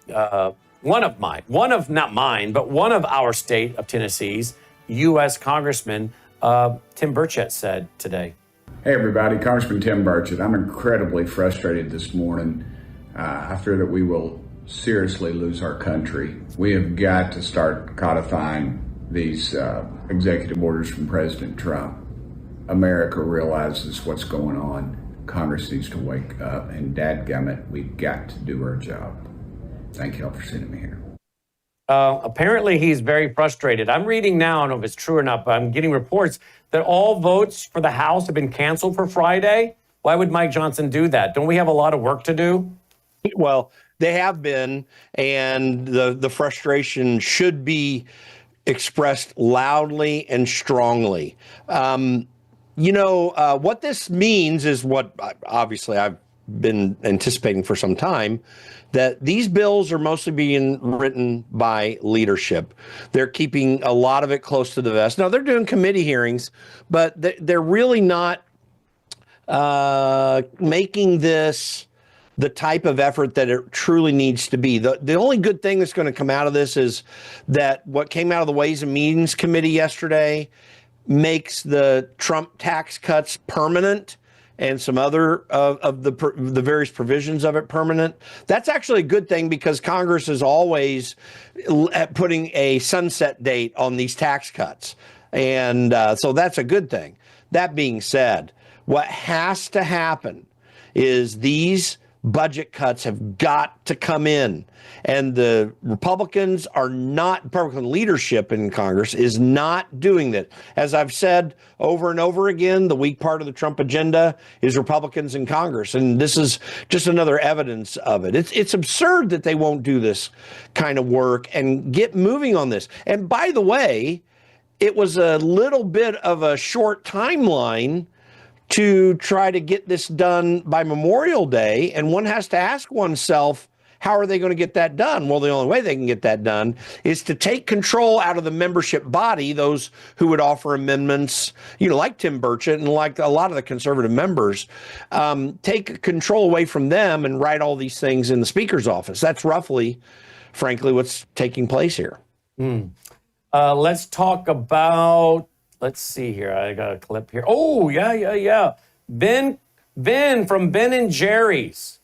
one of our state of Tennessee's U.S. Congressman, Tim Burchett, said today. Hey everybody, Congressman Tim Burchett. I'm incredibly frustrated this morning. I fear that we will seriously lose our country. We have got to start codifying these executive orders from President Trump. America realizes what's going on. Congress needs to wake up, and dadgummit, we've got to do our job. Thank you all for sending me here. Apparently, he's very frustrated. I'm reading now, I don't know if it's true or not, but I'm getting reports that all votes for the House have been canceled for Friday. Why would Mike Johnson do that? Don't we have a lot of work to do? Well, they have been, and the frustration should be expressed loudly and strongly. What this means is what obviously I've been anticipating for some time, that these bills are mostly being written by leadership. They're keeping a lot of it close to the vest. Now, they're doing committee hearings, but they're really not making this the type of effort that it truly needs to be. The only good thing that's going to come out of this is that what came out of the Ways and Means Committee yesterday makes the Trump tax cuts permanent and some other of the various provisions of it permanent. That's actually a good thing because Congress is always putting a sunset date on these tax cuts. And so that's a good thing. That being said, what has to happen is these budget cuts have got to come in. And the Republican leadership in Congress is not doing that. As I've said over and over again, the weak part of the Trump agenda is Republicans in Congress. And this is just another evidence of it. It's absurd that they won't do this kind of work and get moving on this. And by the way, it was a little bit of a short timeline to try to get this done by Memorial Day. And one has to ask oneself, how are they going to get that done? Well, the only way they can get that done is to take control out of the membership body, those who would offer amendments, like Tim Burchett and like a lot of the conservative members, take control away from them and write all these things in the Speaker's office. That's roughly, frankly, what's taking place here. Let's talk about, let's see here. I got a clip here. Oh, yeah. Ben from Ben and Jerry's.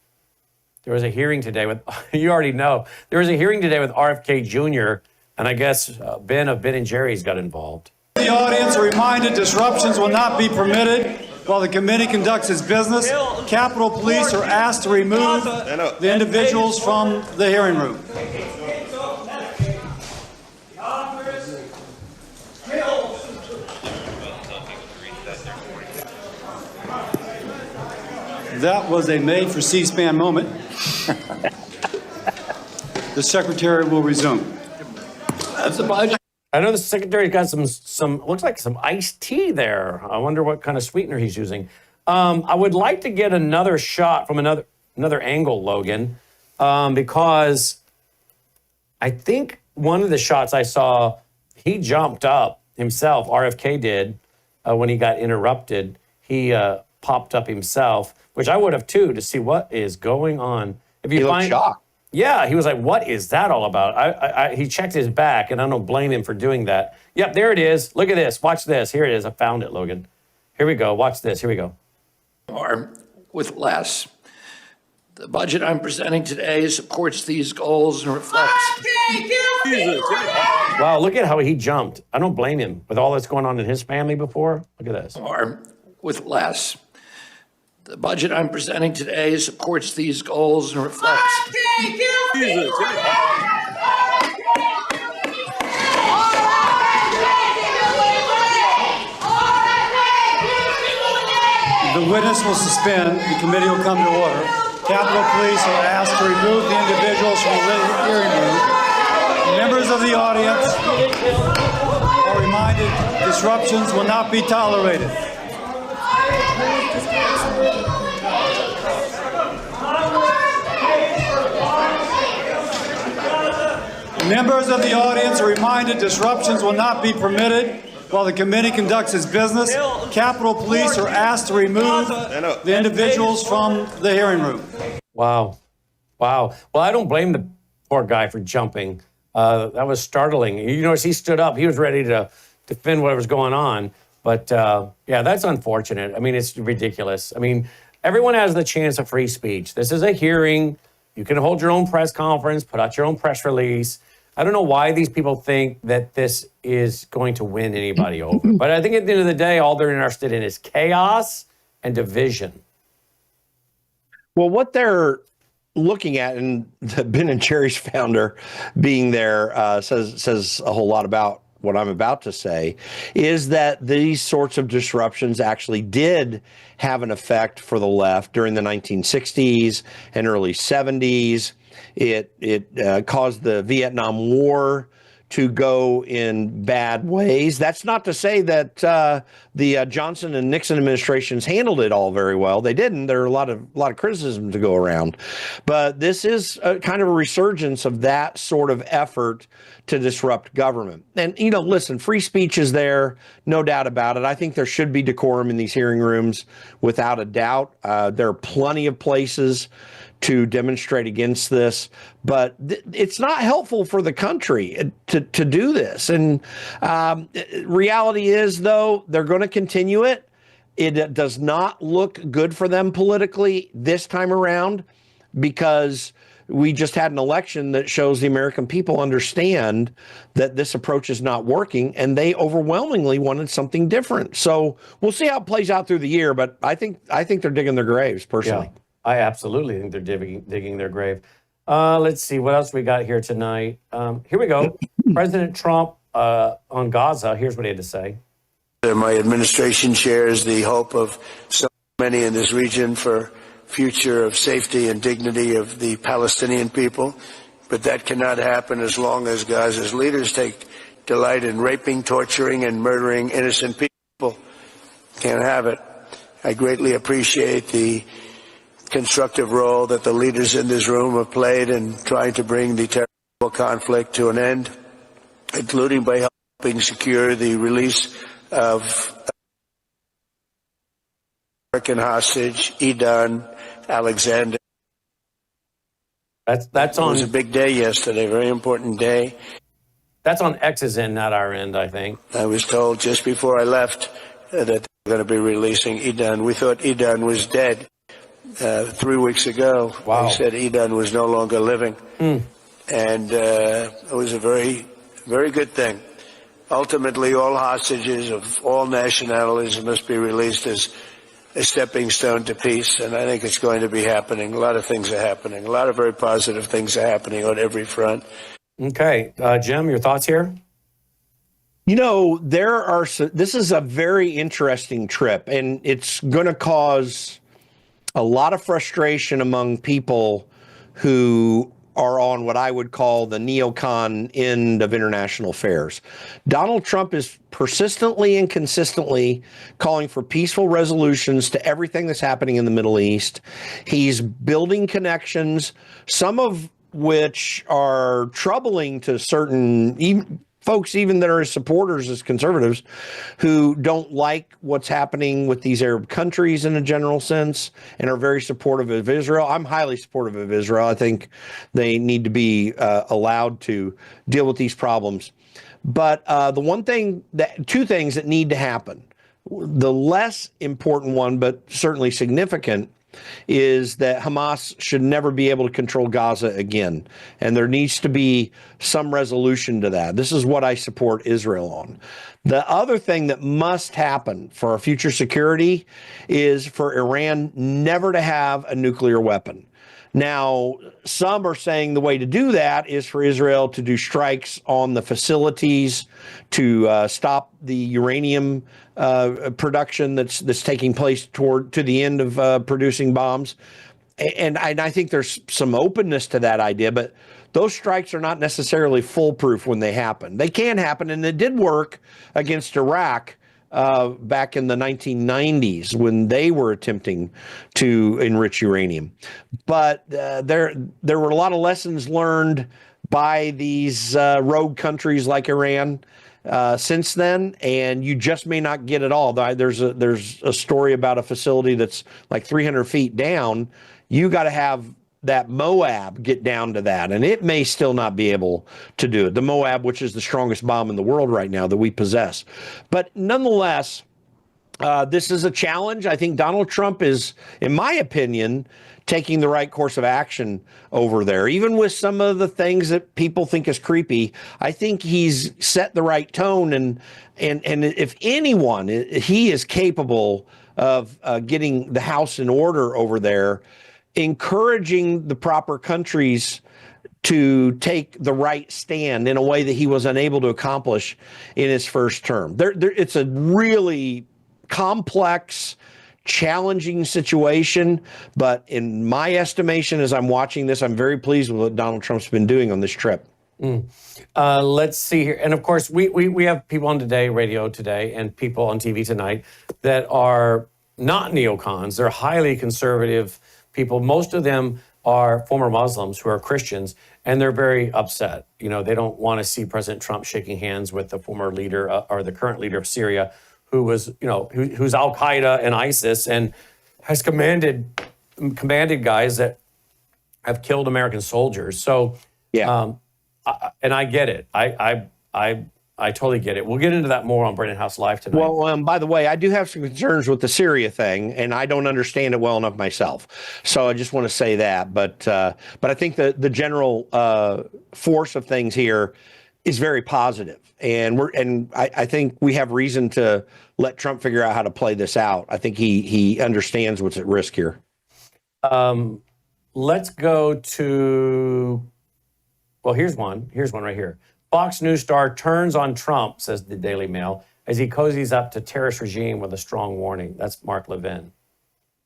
There was a hearing today with, you already know, there was a hearing today with RFK Jr., and I guess Ben of Ben and Jerry's got involved. The audience are reminded disruptions will not be permitted while the committee conducts its business. Capitol Police are asked to remove the individuals from the hearing room. That was a made for C-SPAN moment. The secretary will resume. That's the budget. I know the secretary got some looks like some iced tea there. I wonder what kind of sweetener he's using. I would like to get another shot from another angle, Logan, because I think one of the shots I saw, he jumped up himself. RFK did when he got interrupted. He popped up himself, which I would have too, to see what is going on. If you looked shocked. Yeah, he was like, "What is that all about?" He checked his back, and I don't blame him for doing that. Yep, there it is. Look at this. Watch this. Here it is. I found it, Logan. Here we go. Watch this. Here we go. Or with less. The budget I'm presenting today supports these goals and reflects. Wow, look at how he jumped. I don't blame him with all that's going on in his family before. Look at this. Or with less. The budget I'm presenting today supports these goals and reflects. The witness will suspend. The committee will come to order. Capitol Police are asked to remove the individuals from the hearing room. Members of the audience are reminded disruptions will not be tolerated. Members of the audience are reminded disruptions will not be permitted while the committee conducts its business. Capitol Police are asked to remove the individuals from the hearing room. Wow. Well, I don't blame the poor guy for jumping. That was startling. You notice he stood up. He was ready to defend what was going on. But yeah, that's unfortunate. I mean, it's ridiculous. I mean, everyone has the chance of free speech. This is a hearing. You can hold your own press conference, put out your own press release. I don't know why these people think that this is going to win anybody over. But I think at the end of the day, all they're interested in is chaos and division. Well, what they're looking at, and the Ben & Jerry's founder being there says a whole lot about what I'm about to say, is that these sorts of disruptions actually did have an effect for the left during the 1960s and early 70s. It caused the Vietnam War to go in bad ways. That's not to say that the Johnson and Nixon administrations handled it all very well. They didn't. There are a lot of criticism to go around. But this is a kind of a resurgence of that sort of effort to disrupt government. And, you know, listen, free speech is there, no doubt about it. I think there should be decorum in these hearing rooms, without a doubt. There are plenty of places to demonstrate against this, but it's not helpful for the country to do this. And reality is, though, they're going to continue it. It does not look good for them politically this time around, because we just had an election that shows the American people understand that this approach is not working, and they overwhelmingly wanted something different. So we'll see how it plays out through the year, but I think they're digging their graves, personally. Yeah. I absolutely think they're digging their grave. Let's see, what else we got here tonight? Here we go. President Trump on Gaza. Here's what he had to say. My administration shares the hope of so many in this region for future of safety and dignity of the Palestinian people, but that cannot happen as long as Gaza's leaders take delight in raping, torturing, and murdering innocent people. Can't have it. I greatly appreciate the constructive role that the leaders in this room have played in trying to bring the terrible conflict to an end, including by helping secure the release of American hostage Edan Alexander. That's on. It was a big day yesterday, very important day. That's on X's end, not our end, I think. I was told just before I left that they were going to be releasing Edan. We thought Edan was dead 3 weeks ago. Wow. They said Edan was no longer living. And it was a very, very good thing. Ultimately, all hostages of all nationalities must be released as a stepping stone to peace, and I think it's going to be happening. A lot of things are happening. A lot of very positive things are happening on every front. Okay. Jim, your thoughts here? You know, this is a very interesting trip, and it's going to cause a lot of frustration among people who are on what I would call the neocon end of international affairs. Donald Trump is persistently and consistently calling for peaceful resolutions to everything that's happening in the Middle East. He's building connections, some of which are troubling to certain folks, even that are his supporters as conservatives, who don't like what's happening with these Arab countries in a general sense and are very supportive of Israel. I'm highly supportive of Israel. I think they need to be allowed to deal with these problems. But two things that need to happen. The less important one, but certainly significant, is that Hamas should never be able to control Gaza again. And there needs to be some resolution to that. This is what I support Israel on. The other thing that must happen for our future security is for Iran never to have a nuclear weapon. Now, some are saying the way to do that is for Israel to do strikes on the facilities to stop the uranium production that's taking place to the end of producing bombs. And I think there's some openness to that idea, but those strikes are not necessarily foolproof when they happen. They can happen, and it did work against Iraq back in the 1990s when they were attempting to enrich uranium. But there were a lot of lessons learned by these rogue countries like Iran since then, and you just may not get it all. There's a story about a facility that's like 300 feet down. You got to have Moab get down to that, and it may still not be able to do it. The Moab, which is the strongest bomb in the world right now that we possess. But nonetheless, this is a challenge. I think Donald Trump is, in my opinion, taking the right course of action over there. Even with some of the things that people think is creepy, I think he's set the right tone. And if anyone, he is capable of getting the house in order over there, encouraging the proper countries to take the right stand in a way that he was unable to accomplish in his first term. It's a really complex, challenging situation, but in my estimation, as I'm watching this, I'm very pleased with what Donald Trump's been doing on this trip. Let's see here. And of course, we have people on radio today, and people on TV tonight that are not neocons. They're highly conservative people. Most of them are former Muslims who are Christians, and they're very upset. You know, they don't want to see President Trump shaking hands with the former leader or the current leader of Syria, who was, who's Al Qaeda and ISIS, and has commanded guys that have killed American soldiers. So, yeah, and I get it. I totally get it. We'll get into that more on Brennan House Live tonight. Well, by the way, I do have some concerns with the Syria thing, and I don't understand it well enough myself. So I just want to say that. But I think the general force of things here is very positive. And I think we have reason to let Trump figure out how to play this out. I think he understands what's at risk here. Let's go to, here's one right here. Fox News star turns on Trump, says the Daily Mail, as he cozies up to terrorist regime with a strong warning. That's Mark Levin.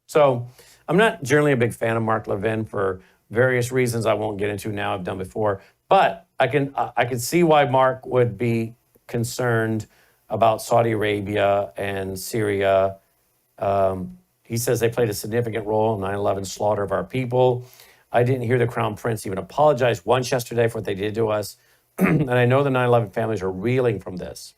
So I'm not generally a big fan of Mark Levin for various reasons I won't get into now, I've done before. But I can see why Mark would be concerned about Saudi Arabia and Syria. He says they played a significant role in 9/11 slaughter of our people. I didn't hear the Crown Prince even apologize once yesterday for what they did to us. And I know the 9/11 families are reeling from this.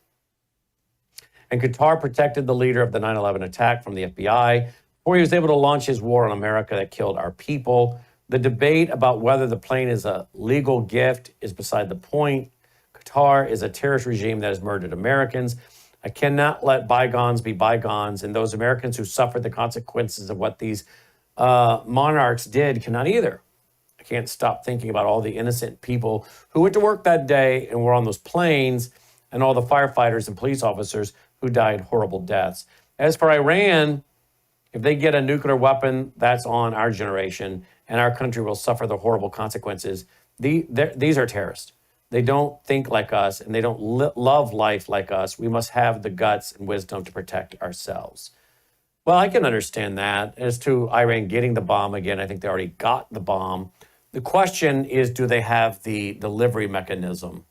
And Qatar protected the leader of the 9/11 attack from the FBI before he was able to launch his war on America that killed our people. The debate about whether the plane is a legal gift is beside the point. Qatar is a terrorist regime that has murdered Americans. I cannot let bygones be bygones, and those Americans who suffered the consequences of what these monarchs did cannot either. I can't stop thinking about all the innocent people who went to work that day and were on those planes, and all the firefighters and police officers who died horrible deaths. As for Iran, if they get a nuclear weapon, that's on our generation, and our country will suffer the horrible consequences. These are terrorists. They don't think like us, and they don't love life like us. We must have the guts and wisdom to protect ourselves. Well, I can understand that. As to Iran getting the bomb again, I think they already got the bomb. The question is, do they have the delivery mechanism?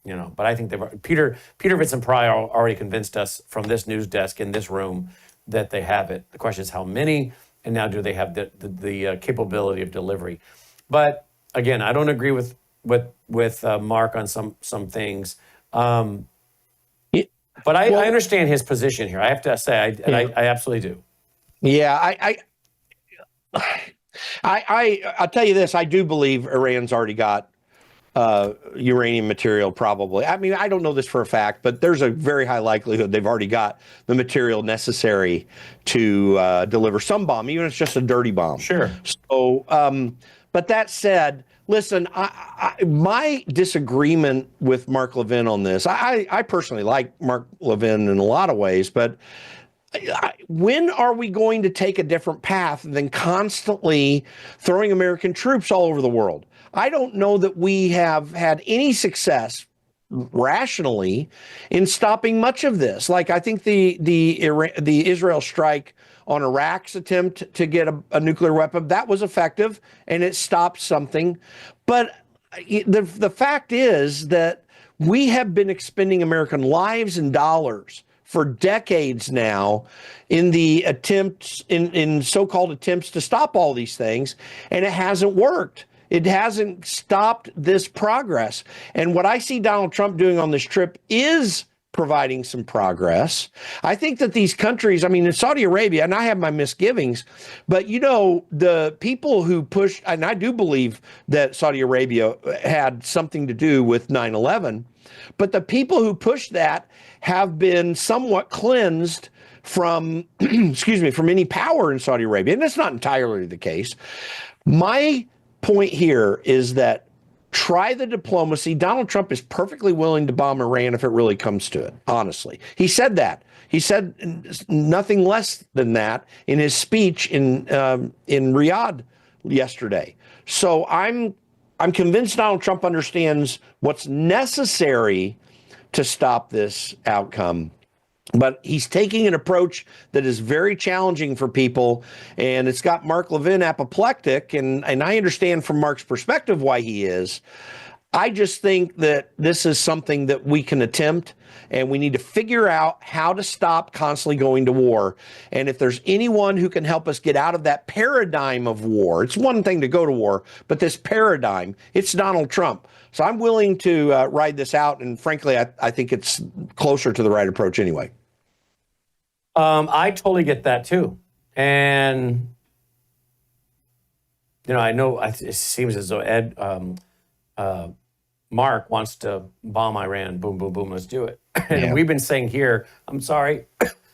But I think Peter Vincent-Pry already convinced us from this news desk in this room that they have it. The question is how many, and now do they have the capability of delivery? But again, I don't agree with Mark on some things. But I understand his position here. I have to say, I absolutely do. Yeah, I'll tell you this. I do believe Iran's already got uranium material, probably. I mean, I don't know this for a fact, but there's a very high likelihood they've already got the material necessary to deliver some bomb, even if it's just a dirty bomb. Sure. So, but that said, listen, my disagreement with Mark Levin on this, I personally like Mark Levin in a lot of ways, but when are we going to take a different path than constantly throwing American troops all over the world? I don't know that we have had any success rationally in stopping much of this. Like, I think the Israel strike on Iraq's attempt to get a nuclear weapon, that was effective and it stopped something. But the fact is that we have been expending American lives and dollars for decades now in the attempts, in so-called attempts to stop all these things, and it hasn't worked. It hasn't stopped this progress. And what I see Donald Trump doing on this trip is providing some progress. I think that these countries, I mean, in Saudi Arabia, and I have my misgivings, but the people who push, and I do believe that Saudi Arabia had something to do with 9/11, but the people who push that have been somewhat cleansed from, excuse me, from any power in Saudi Arabia. And that's not entirely the case. My point here is that try the diplomacy. Donald Trump is perfectly willing to bomb Iran if it really comes to it, honestly. He said that. He said nothing less than that in his speech in Riyadh yesterday. So I'm convinced Donald Trump understands what's necessary to stop this outcome. But he's taking an approach that is very challenging for people, and it's got Mark Levin apoplectic, and I understand from Mark's perspective why he is. I just think that this is something that we can attempt, and we need to figure out how to stop constantly going to war. And if there's anyone who can help us get out of that paradigm of war, it's one thing to go to war, but this paradigm, it's Donald Trump. So I'm willing to ride this out, and frankly, I think it's closer to the right approach anyway. I totally get that too. And, I know it seems as though Mark wants to bomb Iran. Boom, boom, boom, let's do it. And we've been saying here, I'm sorry,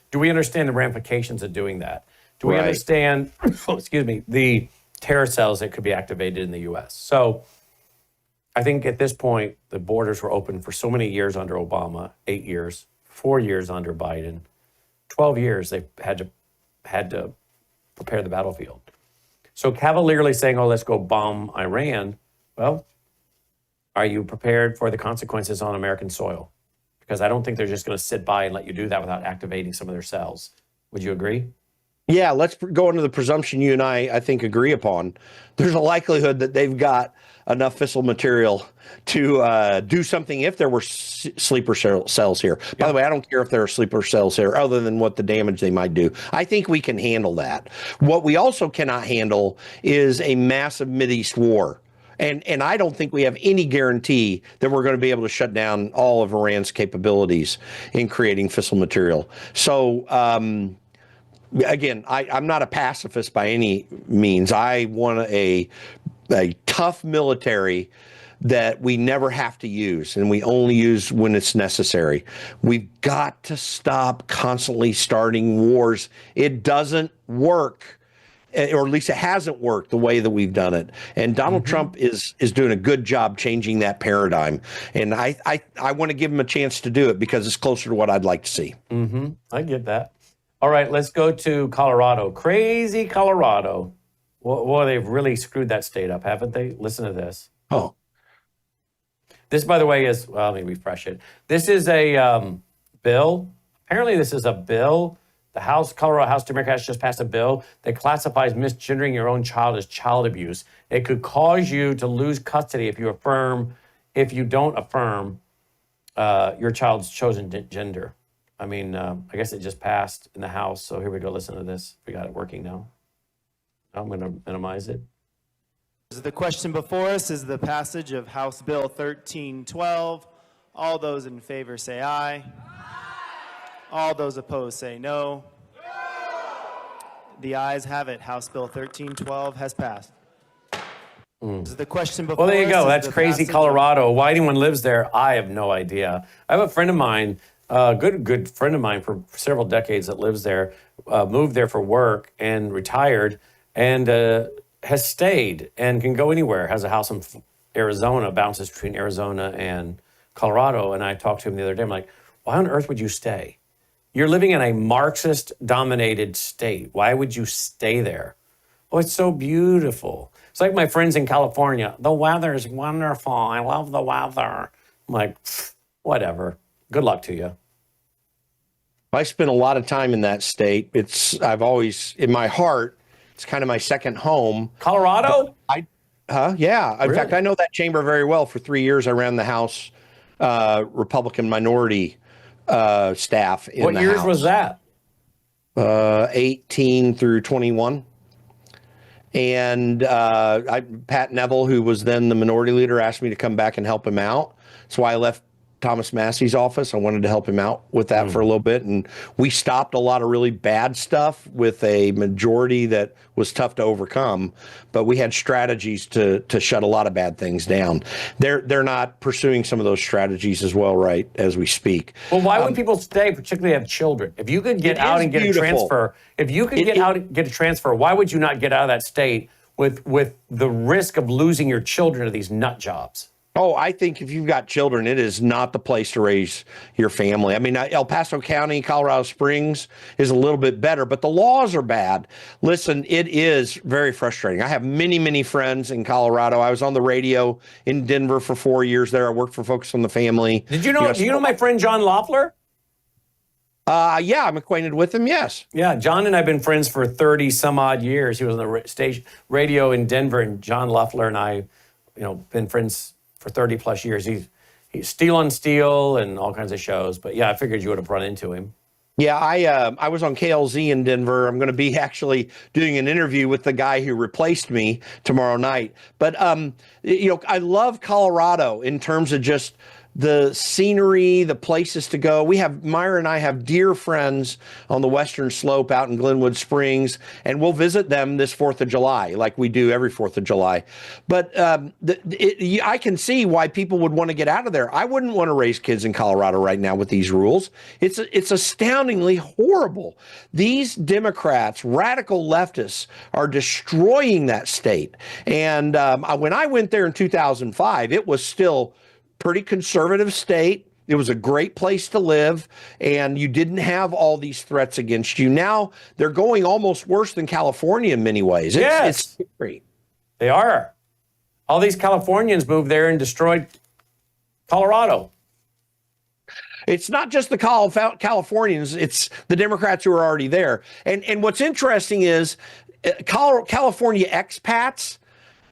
do we understand the ramifications of doing that? Do we understand, the terror cells that could be activated in the U.S.? So I think at this point, the borders were open for so many years under Obama, 8 years, 4 years under Biden. 12 years they had to prepare the battlefield. So cavalierly saying, let's go bomb Iran, well, are you prepared for the consequences on American soil? Because I don't think they're just going to sit by and let you do that without activating some of their cells. Would you agree? Yeah, let's go into the presumption you and I think, agree upon. There's a likelihood that they've got enough fissile material to do something if there were sleeper cells here. By the way, I don't care if there are sleeper cells here other than what the damage they might do. I think we can handle that. What we also cannot handle is a massive Mideast war. And I don't think we have any guarantee that we're going to be able to shut down all of Iran's capabilities in creating fissile material. So, again, I'm not a pacifist by any means. I want a tough military that we never have to use, and we only use when it's necessary. We've got to stop constantly starting wars. It doesn't work, or at least it hasn't worked the way that we've done it. And Donald Trump is doing a good job changing that paradigm. And I want to give him a chance to do it because it's closer to what I'd like to see. I get that. All right, let's go to Colorado. Crazy Colorado. Well, they've really screwed that state up, haven't they? Listen to this. Oh. This, by the way, is, well, let me refresh it. This is a bill. Apparently, this is a bill. The Colorado House Democrats just passed a bill that classifies misgendering your own child as child abuse. It could cause you to lose custody if you don't affirm your child's chosen gender. I mean, I guess it just passed in the House, so here we go. Listen to this. We got it working now. I'm going to minimize it. The question before us is the passage of House Bill 1312. All those in favor say aye. All those opposed say no. The ayes have it. House Bill 1312 has passed. The question before well, there you us go. is That's the crazy passage Colorado. Why anyone lives there, I have no idea. I have a friend of mine, a good friend of mine for several decades that lives there, moved there for work and retired and has stayed and can go anywhere, has a house in Arizona, bounces between Arizona and Colorado. And I talked to him the other day. I'm like, why on earth would you stay? You're living in a Marxist-dominated state. Why would you stay there? Oh, it's so beautiful. It's like my friends in California. The weather is wonderful. I love the weather. I'm like, whatever. Good luck to you. I spent a lot of time in that state. I've always, in my heart, it's kind of my second home. Colorado? Yeah. In Really? fact, I know that chamber very well. For 3 years, I ran the House Republican minority staff in the House. What years was that? 18 through 21. And Pat Neville, who was then the minority leader, asked me to come back and help him out. That's why I left Thomas Massey's office. I wanted to help him out with that for a little bit. And we stopped a lot of really bad stuff with a majority that was tough to overcome. But we had strategies to shut a lot of bad things down. They're not pursuing some of those strategies as well, right, as we speak. Well, why would people stay, particularly have children? If you could get out and get a transfer, if you could get out and get a transfer, why would you not get out of that state with the risk of losing your children to these nut jobs? Oh, I think if you've got children, it is not the place to raise your family. I mean, El Paso County, Colorado Springs is a little bit better, but the laws are bad. Listen, it is very frustrating. I have many, many friends in Colorado. I was on the radio in Denver for 4 years there. I worked for Focus on the Family. Did you know? Do you know my friend John Loeffler? Yeah, I'm acquainted with him. Yes. Yeah, John and I've been friends for 30 some odd years. He was on the station radio in Denver, and John Loeffler and I, been friends for 30 plus years. He's Steel on Steel and all kinds of shows. But yeah, I figured you would have run into him. Yeah, I was on KLZ in Denver. I'm going to be actually doing an interview with the guy who replaced me tomorrow night. But I love Colorado in terms of just the scenery, the places to go. Myra and I have dear friends on the Western Slope out in Glenwood Springs, and we'll visit them this 4th of July, like we do every 4th of July. But I can see why people would want to get out of there. I wouldn't want to raise kids in Colorado right now with these rules. It's astoundingly horrible. These Democrats, radical leftists, are destroying that state. And when I went there in 2005, it was still pretty conservative state. It was a great place to live, and you didn't have all these threats against you. Now they're going almost worse than California in many ways. It's scary. They are. All these Californians moved there and destroyed Colorado. It's not just the Californians, it's the Democrats who are already there. And what's interesting is California expats,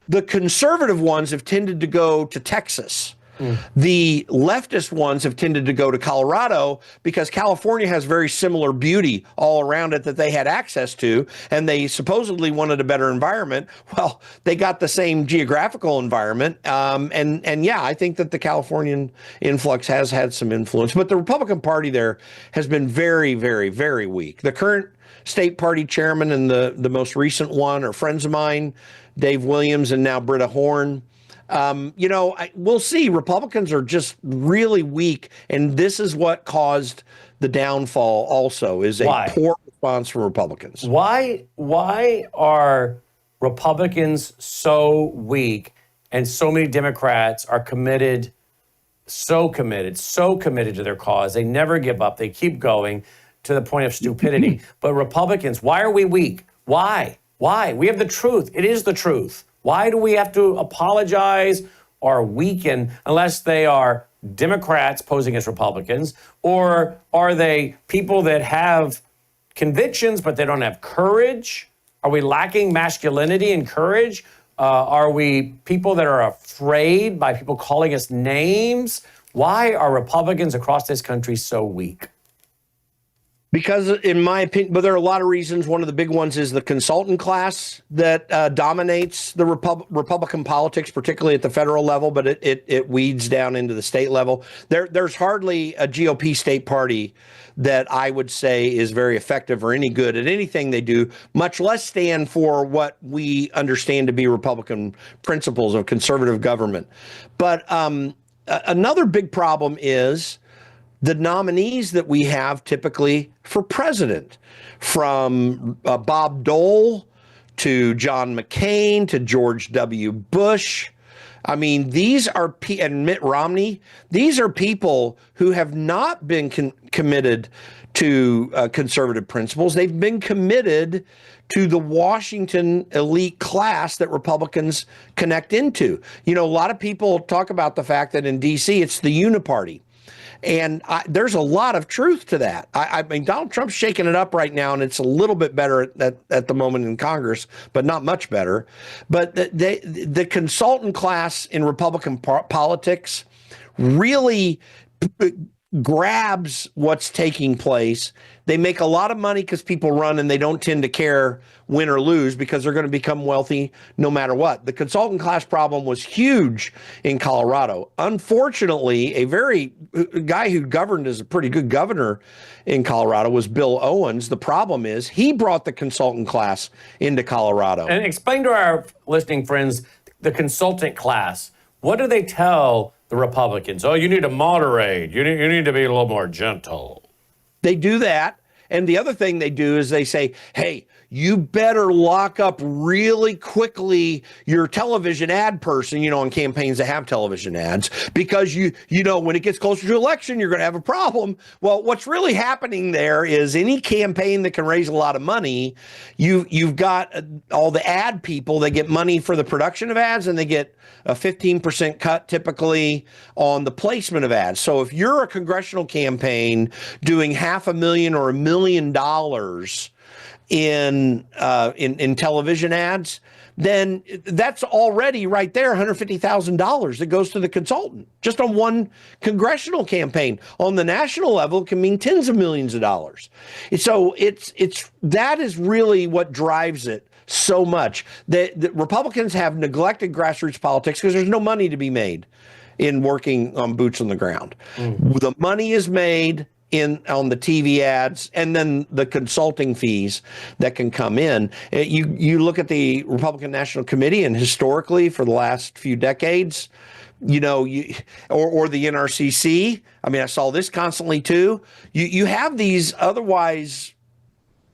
the conservative ones have tended to go to Texas. The leftist ones have tended to go to Colorado because California has very similar beauty all around it that they had access to, and they supposedly wanted a better environment. Well, they got the same geographical environment. And yeah, I think that the Californian influx has had some influence, but the Republican Party there has been very, very, very weak. The current state party chairman and the most recent one are friends of mine, Dave Williams and now Britta Horn. We'll see. Republicans are just really weak, and this is what caused the downfall also, is a poor response from Republicans. Why are Republicans so weak and so many Democrats are so committed to their cause? They never give up. They keep going to the point of stupidity. But Republicans, why are we weak? Why? We have the truth. It is the truth. Why do we have to apologize or weaken unless they are Democrats posing as Republicans, or are they people that have convictions but they don't have courage? Are we lacking masculinity and courage? Are we people that are afraid by people calling us names? Why are Republicans across this country so weak? Because in my opinion, but there are a lot of reasons. One of the big ones is the consultant class that dominates the Republican politics, particularly at the federal level, but it weeds down into the state level. There's hardly a GOP state party that I would say is very effective or any good at anything they do, much less stand for what we understand to be Republican principles of conservative government. But another big problem is the nominees that we have typically for president, from Bob Dole to John McCain to George W. Bush. I mean, these are, and Mitt Romney, these are people who have not been committed to conservative principles. They've been committed to the Washington elite class that Republicans connect into. A lot of people talk about the fact that in D.C. it's the uniparty. And there's a lot of truth to that. I mean, Donald Trump's shaking it up right now, and it's a little bit better at the moment in Congress, but not much better. But the consultant class in Republican politics really grabs what's taking place. They make a lot of money because people run and they don't tend to care win or lose because they're going to become wealthy no matter what. The consultant class problem was huge in Colorado. Unfortunately, a guy who governed as a pretty good governor in Colorado was Bill Owens. The problem is he brought the consultant class into Colorado. And explain to our listening friends the consultant class. What do they tell the Republicans? Oh, you need to moderate. You need to be a little more gentle. They do that. And the other thing they do is they say, hey, you better lock up really quickly your television ad person, on campaigns that have television ads, because when it gets closer to election, you're going to have a problem. Well, what's really happening there is any campaign that can raise a lot of money, you've got all the ad people that get money for the production of ads, and they get a 15% cut typically on the placement of ads. So if you're a congressional campaign doing $500,000 or $1 million in television ads, then that's already right there $150,000 that goes to the consultant just on one congressional campaign. On the national level, it can mean tens of millions of dollars. So that is really what drives it so much. The Republicans have neglected grassroots politics because there's no money to be made in working on boots on the ground. The money is made on the TV ads and then the consulting fees that can come in. You look at the Republican National Committee, and historically for the last few decades, or the NRCC. I mean, I saw this constantly too. You have these otherwise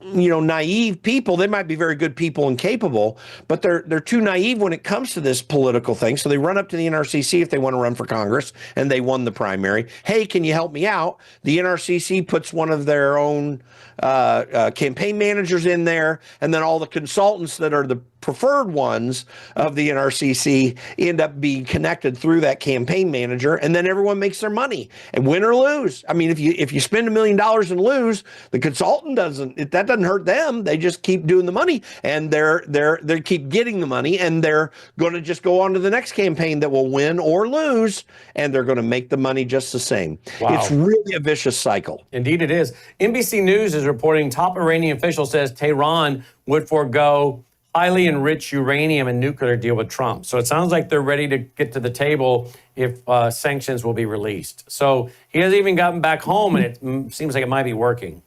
naive people. They might be very good people and capable, but they're too naive when it comes to this political thing. So they run up to the NRCC if they want to run for Congress, and they won the primary. Hey, can you help me out? The NRCC puts one of their own campaign managers in there, and then all the consultants that are the preferred ones of the NRCC end up being connected through that campaign manager, and then everyone makes their money, and win or lose. I mean, if you spend $1 million and lose, the consultant that doesn't hurt them. They just keep doing the money, and they keep getting the money, and they're going to just go on to the next campaign that will win or lose, and they're going to make the money just the same. Wow. It's really a vicious cycle. Indeed it is. NBC News is reporting top Iranian official says Tehran would forego highly enriched uranium and nuclear deal with Trump. So it sounds like they're ready to get to the table if sanctions will be released. So he hasn't even gotten back home, and it seems like it might be working.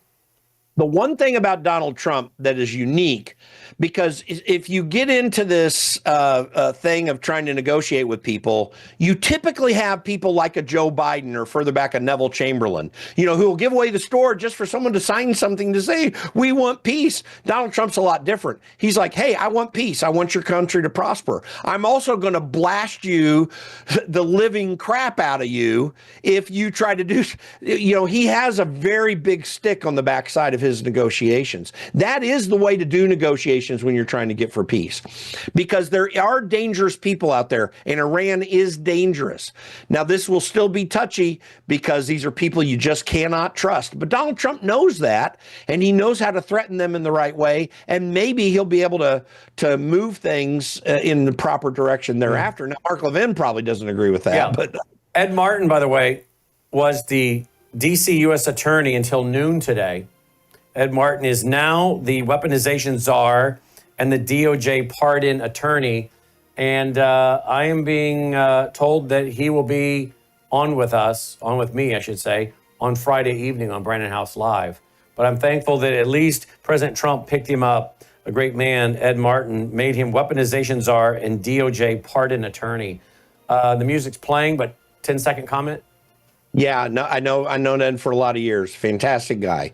The one thing about Donald Trump that is unique, because if you get into this thing of trying to negotiate with people, you typically have people like a Joe Biden or further back a Neville Chamberlain, who will give away the store just for someone to sign something to say, we want peace. Donald Trump's a lot different. He's like, hey, I want peace. I want your country to prosper. I'm also going to blast you, the living crap out of you, if you try to do, he has a very big stick on the backside of his negotiations. That is the way to do negotiations when you're trying to get for peace, because there are dangerous people out there, and Iran is dangerous. Now, this will still be touchy because these are people you just cannot trust. But Donald Trump knows that, and he knows how to threaten them in the right way, and maybe he'll be able to move things in the proper direction thereafter. Now, Mark Levin probably doesn't agree with that. Yeah. But Ed Martin, by the way, was the D.C. U.S. attorney until noon today. Ed Martin is now the weaponization czar and the DOJ pardon attorney. And I am being told that he will be on with me, I should say, on Friday evening on Brandon House Live. But I'm thankful that at least President Trump picked him up. A great man, Ed Martin, made him weaponization czar and DOJ pardon attorney. The music's playing, but 10-second comment? Yeah, no, I've known Ed for a lot of years. Fantastic guy.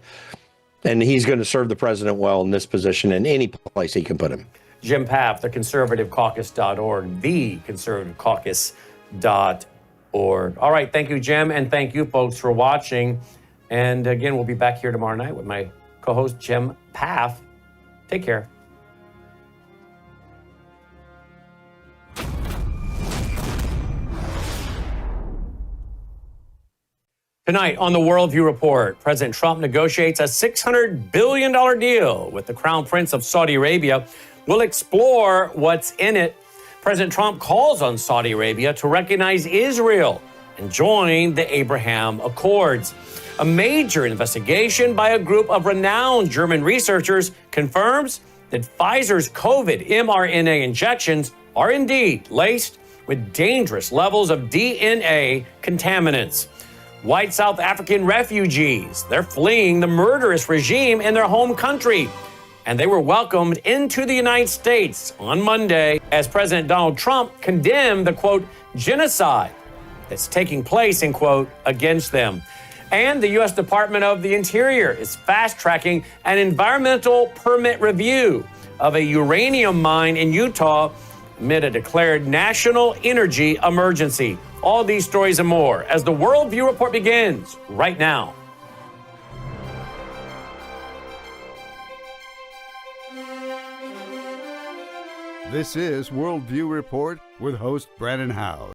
And he's going to serve the president well in this position in any place he can put him. Jim Paff, theconservativecaucus.org, theconservativecaucus.org. All right, thank you, Jim, and thank you, folks, for watching. And again, we'll be back here tomorrow night with my co-host, Jim Paff. Take care. Tonight on the Worldview Report, President Trump negotiates a $600 billion deal with the Crown Prince of Saudi Arabia. We'll explore what's in it. President Trump calls on Saudi Arabia to recognize Israel and join the Abraham Accords. A major investigation by a group of renowned German researchers confirms that Pfizer's COVID mRNA injections are indeed laced with dangerous levels of DNA contaminants. White South African refugees, they're fleeing the murderous regime in their home country. And they were welcomed into the United States on Monday as President Donald Trump condemned the, quote, genocide that's taking place, in quote, against them. And the U.S. Department of the Interior is fast-tracking an environmental permit review of a uranium mine in Utah amid a declared national energy emergency. All these stories and more as the Worldview Report begins right now. This is Worldview Report with host Brandon Howe.